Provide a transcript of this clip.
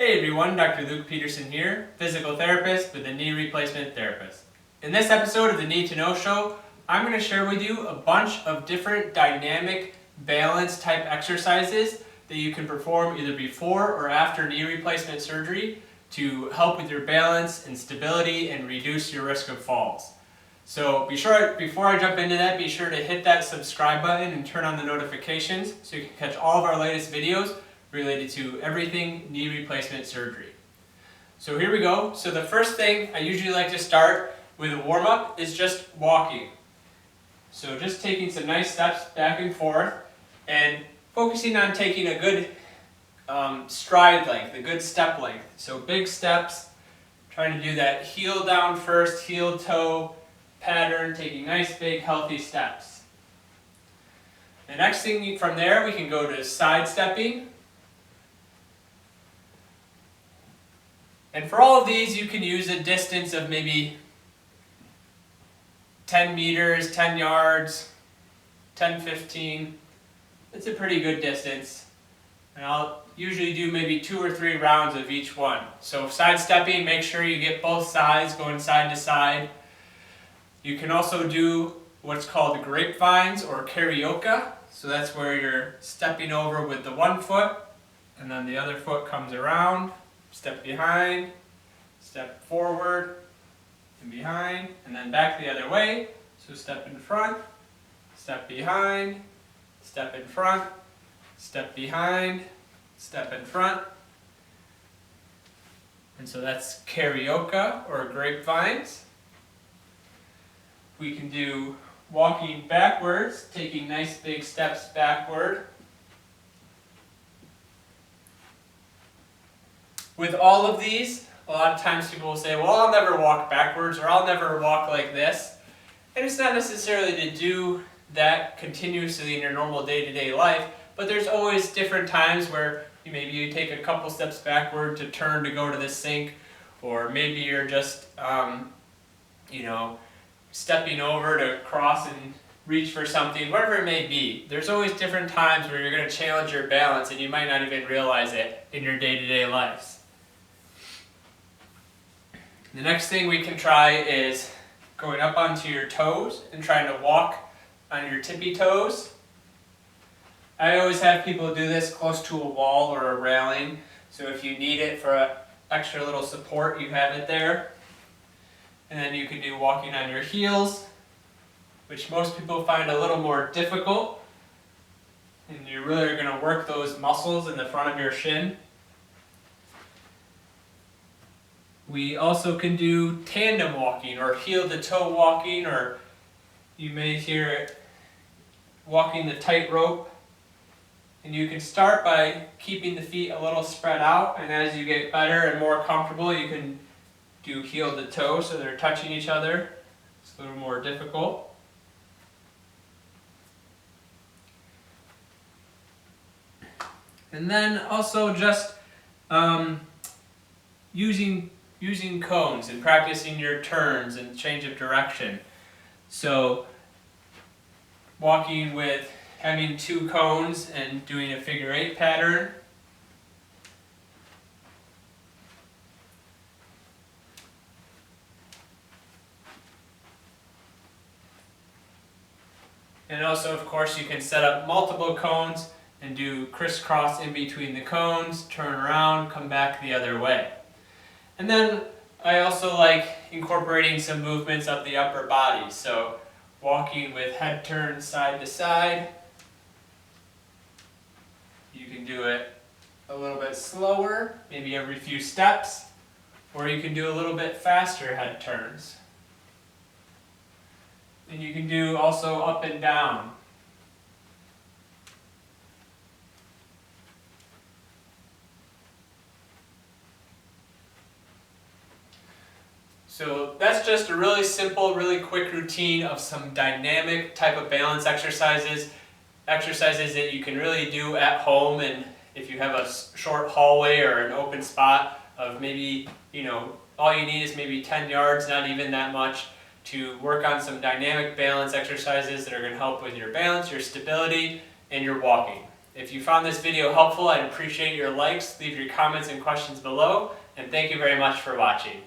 Hey everyone, Dr. Luke Peterson here, physical therapist with a knee replacement therapist. In this episode of the Need to Know Show, I'm going to share with you a bunch of different dynamic balance type exercises that you can perform either before or after knee replacement surgery to help with your balance and stability and reduce your risk of falls. So before I jump into that, be sure to hit that subscribe button and turn on the notifications so you can catch all of our latest videos related to everything knee replacement surgery. So here we go. So the first thing I usually like to start with a warm-up is just walking. So just taking some nice steps back and forth and focusing on taking a good stride length, a good step length. So big steps, trying to do that heel down first, heel toe pattern, taking nice big healthy steps. The next thing from there, we can go to sidestepping. And for all of these, you can use a distance of maybe 10 meters, 10 yards, 10, 15. It's a pretty good distance. And I'll usually do maybe 2 or 3 rounds of each one. So sidestepping, make sure you get both sides going side to side. You can also do what's called grapevines or karaoke. So that's where you're stepping over with the one foot and then the other foot comes around. Step behind, step forward and behind, and then back the other way. So step in front, step behind, step in front, step behind, step in front. And so that's karaoke or grapevines. We can do walking backwards, taking nice big steps backward. With all of these, a lot of times people will say, well, I'll never walk backwards or I'll never walk like this. And it's not necessarily to do that continuously in your normal day-to-day life, but there's always different times where maybe you take a couple steps backward to turn to go to the sink, or maybe you're just, stepping over to cross and reach for something, whatever it may be. There's always different times where you're going to challenge your balance and you might not even realize it in your day-to-day lives. The next thing we can try is going up onto your toes and trying to walk on your tippy toes. I always have people do this close to a wall or a railing, so if you need it for an extra little support, you have it there. And then you can do walking on your heels, which most people find a little more difficult. And you really are going to work those muscles in the front of your shin. We also can do tandem walking or heel to toe walking, or you may hear it walking the tightrope. And you can start by keeping the feet a little spread out, and as you get better and more comfortable, you can do heel to toe so they're touching each other. It's a little more difficult. And then also just using cones and practicing your turns and change of direction. So walking with having 2 cones and doing a figure 8 pattern. And also, of course, you can set up multiple cones and do crisscross in between the cones, turn around, come back the other way. And then I also like incorporating some movements of the upper body. So walking with head turns side to side. You can do it a little bit slower, maybe every few steps, or you can do a little bit faster head turns. And you can do also up and down. So that's just a really simple, really quick routine of some dynamic type of balance exercises that you can really do at home, and if you have a short hallway or an open spot of maybe, all you need is maybe 10 yards, not even that much, to work on some dynamic balance exercises that are going to help with your balance, your stability, and your walking. If you found this video helpful, I'd appreciate your likes, leave your comments and questions below, and thank you very much for watching.